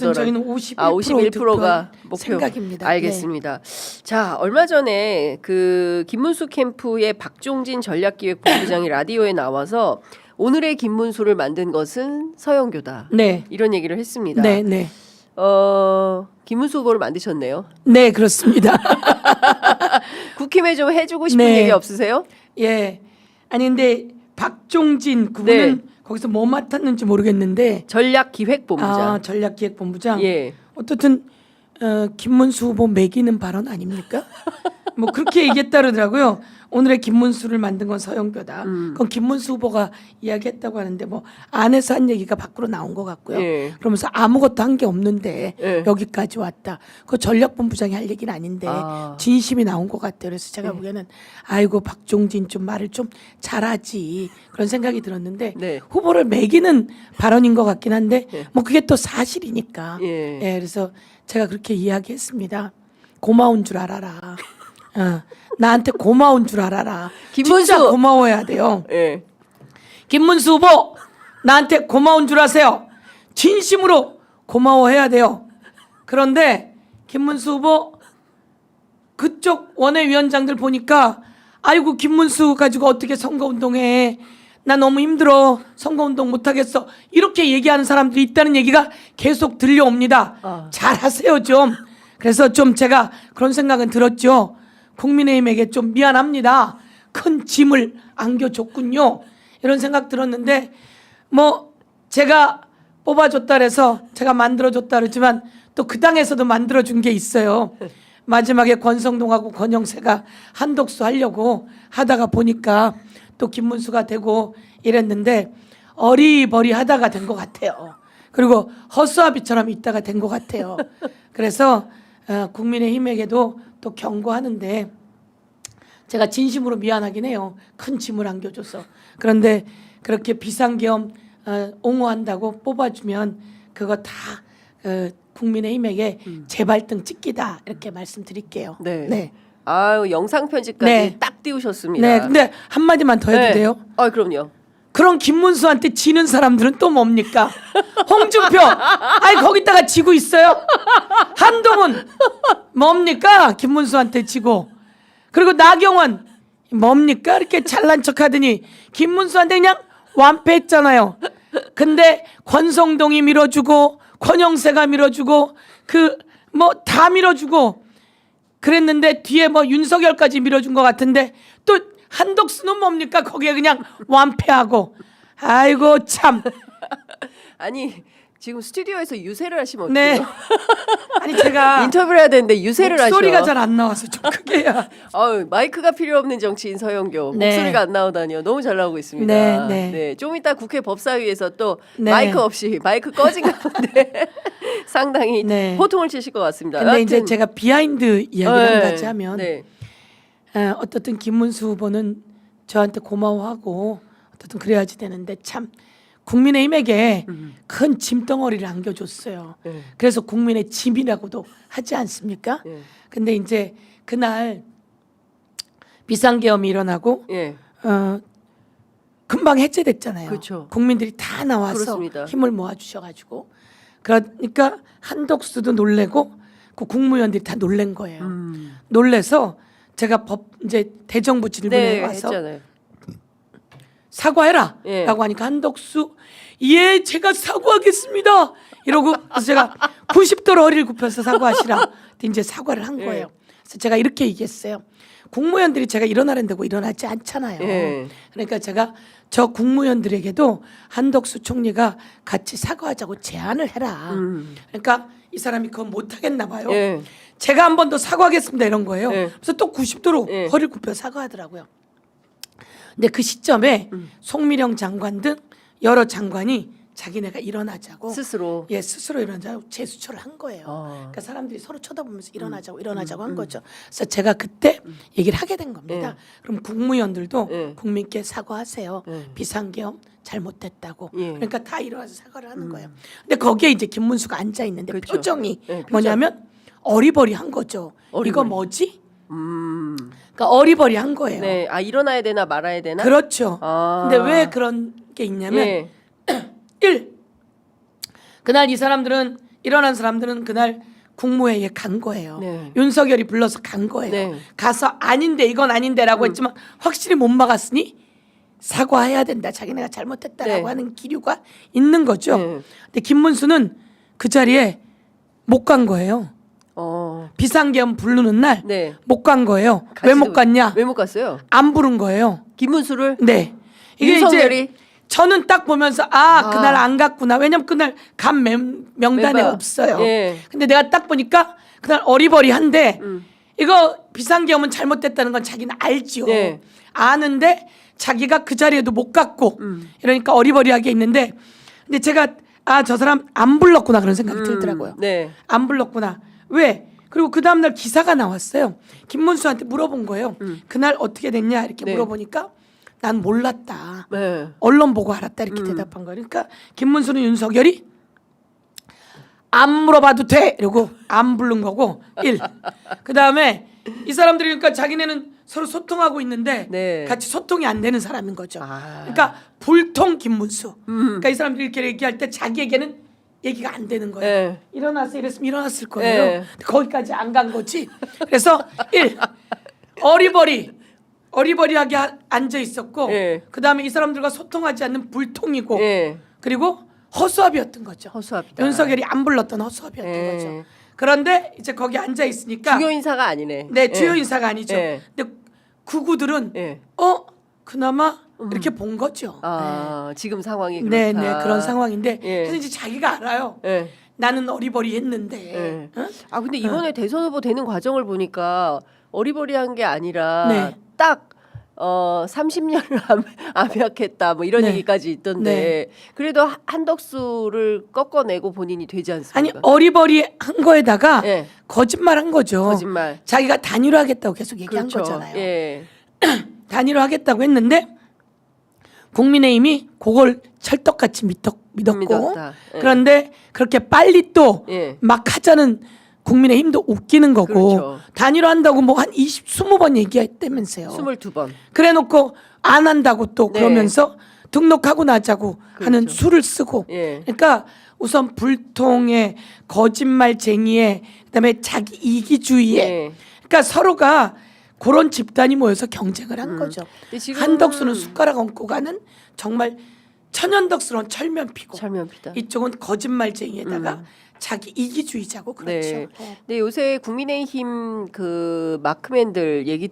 저희는 51%, 51%가 목표 생각입니다. 알겠습니다. 네. 자, 얼마 전에 그 김문수 캠프의 박종진 전략기획본부장이 라디오에 나와서 오늘의 김문수를 만든 것은 서영교다. 네. 이런 얘기를 했습니다. 네, 네. 김문수 후보를 만드셨네요. 네, 그렇습니다. 국힘에 좀 해주고 싶은 네. 얘기 없으세요? 예. 아니 근데 박종진 그분은 네. 거기서 뭐 맡았는지 모르겠는데 전략기획본부장. 전략기획본부장. 예. 어떻든 김문수 후보 매기는 발언 아닙니까? 뭐 그렇게 얘기했다 그러더라고요. 오늘의 김문수를 만든 건 서영교다. 그건 김문수 후보가 이야기했다고 하는데 뭐 안에서 한 얘기가 밖으로 나온 것 같고요. 예. 그러면서 아무것도 한 게 없는데 예. 여기까지 왔다. 그 전략본부장이 할 얘기는 아닌데 진심이 나온 것 같아요. 그래서 제가 보기에는 아이고 박종진 좀 말을 좀 잘하지 그런 생각이 들었는데 네. 후보를 매기는 발언인 것 같긴 한데 뭐 그게 또 사실이니까. 예. 예, 그래서 제가 그렇게 이야기했습니다. 고마운 줄 알아라. 나한테 고마운 줄 알아라. 김문수. 진짜 고마워야 돼요. 예. 김문수 후보 나한테 고마운 줄 아세요. 진심으로 고마워해야 돼요. 그런데 김문수 후보 그쪽 원외위원장들 보니까 아이고 김문수 가지고 어떻게 선거운동해. 나 너무 힘들어. 선거운동 못하겠어. 이렇게 얘기하는 사람들이 있다는 얘기가 계속 들려옵니다. 잘하세요 좀. 그래서 좀 제가 그런 생각은 들었죠. 국민의힘에게 좀 미안합니다. 큰 짐을 안겨줬군요. 이런 생각 들었는데 뭐 제가 뽑아줬다 그래서 제가 만들어줬다 그러지만 또 그 당에서도 만들어준 게 있어요. 마지막에 권성동하고 권영세가 한독수 하려고 하다가 보니까 또 김문수가 되고 이랬는데 어리버리 하다가 된 것 같아요. 그리고 허수아비처럼 있다가 된 것 같아요. 그래서 국민의힘에게도 또 경고하는데 제가 진심으로 미안하긴 해요. 큰 짐을 안겨줘서. 그런데 그렇게 비상계엄 옹호한다고 뽑아주면 그거 다 국민의힘에게 재발등 찍기다 이렇게 말씀드릴게요. 네. 네. 아유, 영상 편집까지 네. 딱 띄우셨습니다. 네. 근데 한 마디만 더 해도 네. 돼요? 그럼요. 그런 김문수한테 지는 사람들은 또 뭡니까? 홍준표, 아니 거기다가 지고 있어요. 한동훈 뭡니까? 김문수한테 지고. 그리고 나경원 뭡니까? 이렇게 잘난 척하더니 김문수한테 그냥 완패했잖아요. 근데 권성동이 밀어주고 권영세가 밀어주고 그 뭐 다 밀어주고 그랬는데 뒤에 뭐 윤석열까지 밀어준 것 같은데 또 한독수는 뭡니까? 거기에 그냥 완패하고. 아이고 참. 아니 지금 스튜디오에서 유세를 하시면 네. 어때요? 아니 제가 인터뷰를 해야 되는데 유세를 하셔. 목소리가 잘 안 나와서 좀 크게 해야. 마이크가 필요 없는 정치인 서영교. 네. 목소리가 안 나오다니요. 너무 잘 나오고 있습니다. 네, 네. 네, 좀 이따 국회 법사위에서 또 네. 마이크 없이 마이크 꺼진 가운데 상당히 네. 호통을 치실 것 같습니다. 근데 이제 여하튼, 제가 비하인드 이야기를 한 가지 하면 네. 어떻든 김문수 후보는 저한테 고마워하고 어떻든 그래야지 되는데 참 국민의힘에게 큰 짐덩어리를 안겨줬어요. 네. 그래서 국민의 짐이라고도 하지 않습니까? 네. 근데 이제 그날 비상계엄이 일어나고 예. 금방 해체됐잖아요. 그렇죠. 국민들이 다 나와서 그렇습니다. 힘을 모아주셔가지고 그러니까 한독수도 놀래고 그 국무위원들이 다 놀란 거예요. 놀래서 제가 이제 대정부 질문에 네, 와서 했잖아요. 사과해라 예. 라고 하니까 한독수 예 제가 사과하겠습니다 이러고 그래서 제가 90도로 허리를 굽혀서 사과하시라 이제 사과를 한 거예요. 그래서 제가 이렇게 얘기했어요. 국무위원들이 제가 일어나는다고 일어나지 않잖아요. 예. 그러니까 제가 저 국무위원들에게도 한독수 총리가 같이 사과하자고 제안을 해라. 그러니까 이 사람이 그건 못하겠나 봐요. 예. 제가 한 번 더 사과하겠습니다 이런 거예요. 예. 그래서 또 90도로 예. 허리를 굽혀 사과하더라고요. 근데 그 시점에 송미령 장관 등 여러 장관이 자기네가 일어나자고 스스로. 스스로 일어나자고 재수처를 한 거예요. 그러니까 사람들이 서로 쳐다보면서 일어나자고 한 거죠. 그래서 제가 그때 얘기를 하게 된 겁니다. 그럼 국무위원들도 국민께 사과하세요. 비상계엄 잘못됐다고. 그러니까 다 일어나서 사과를 하는 거예요. 근데 거기에 이제 김문수가 앉아 있는데 그렇죠. 표정이 네, 표정. 뭐냐면 어리버리한 거죠. 어리버리. 이거 뭐지? 그러니까 어리버리한 거예요. 네. 일어나야 되나 말아야 되나? 그렇죠. 아. 근데 왜 그런 게 있냐면 예. 1. 그날 이 사람들은 일어난 사람들은 그날 국무회의에 간 거예요. 네. 윤석열이 불러서 간 거예요. 네. 가서 아닌데 이건 아닌데라고 했지만 확실히 못 막았으니 사과해야 된다. 자기네가 잘못했다라고 네. 하는 기류가 있는 거죠. 네. 근데 김문수는 그 자리에 못 간 거예요. 비상계엄 부르는 날 못 간 네. 거예요. 왜 못 갔냐? 왜 못 갔어요? 안 부른 거예요. 김문수를? 네. 이게 윤석열이? 이제 저는 딱 보면서 그날 안 갔구나. 왜냐면 그날 간 명단에 멤버. 없어요. 예. 근데 내가 딱 보니까 그날 어리버리한데 이거 비상계엄은 잘못됐다는 건 자기는 알지요. 네. 아는데 자기가 그 자리에도 못 갔고 이러니까 어리버리하게 있는데 근데 제가 저 사람 안 불렀구나 그런 생각이 들더라고요. 네. 안 불렀구나. 왜? 그리고 그 다음날 기사가 나왔어요. 김문수한테 물어본 거예요. 그날 어떻게 됐냐 이렇게 네. 물어보니까 난 몰랐다. 네. 언론 보고 알았다 이렇게 대답한 거예요. 그러니까 김문수는 윤석열이 안 물어봐도 돼 이러고 안 부른 거고 1. 그다음에 이 사람들이 그러니까 자기네는 서로 소통하고 있는데 네. 같이 소통이 안 되는 사람인 거죠. 그러니까 불통 김문수. 그러니까 이 사람들이 이렇게 얘기할 때 자기에게는 얘기가 안 되는 거예요. 네. 일어나서 이랬으면 일어났을 거예요. 네. 근데 거기까지 안 간 거지. 그래서 1. 어리버리하게 앉아 있었고 네. 그다음에 이 사람들과 소통하지 않는 불통이고 네. 그리고 허수아비였던 거죠. 허수아비다. 윤석열이 안 불렀던 허수아비였던 네. 거죠. 그런데 이제 거기 앉아 있으니까 주요 인사가 아니네. 네, 주요 인사가 아니죠. 네. 근데 구구들은 네. 그나마 이렇게 본 거죠. 지금 상황이 네, 그렇다. 네, 그런 상황인데 예. 그래서 이제 자기가 알아요. 네. 나는 어리버리했는데. 네. 어? 근데 이번에 대선 후보 되는 과정을 보니까 어리버리한 게 아니라 네. 딱 30년을 암약했다 뭐 이런 네. 얘기까지 있던데 그래도 한덕수를 꺾어내고 본인이 되지 아니 않습니까? 어리버리한 거에다가 예. 거짓말한 거죠. 거짓말. 자기가 단일화하겠다고 계속 얘기한 그렇죠. 거잖아요. 예. 단일화하겠다고 했는데 국민의힘이 그걸 철떡같이 믿었고 믿었다. 예. 그런데 그렇게 빨리 또 막 예. 하자는 국민의힘도 웃기는 거고 그렇죠. 단일화한다고 뭐 한 20번 얘기했다면서요. 22번. 그래놓고 안 한다고 또 네. 그러면서 등록하고 나자고 하는 그렇죠. 수를 쓰고 예. 그러니까 우선 불통에 거짓말쟁이에 그다음에 자기 이기주의에 예. 그러니까 서로가 그런 집단이 모여서 경쟁을 한 거죠. 근데 지금 한덕수는 숟가락 얹고 가는 정말 천연덕스러운 철면피고 철면피다. 이쪽은 거짓말쟁이에다가 자기 이기주의자고 그렇죠. 네. 근데 요새 국민의힘 그 마크맨들 얘기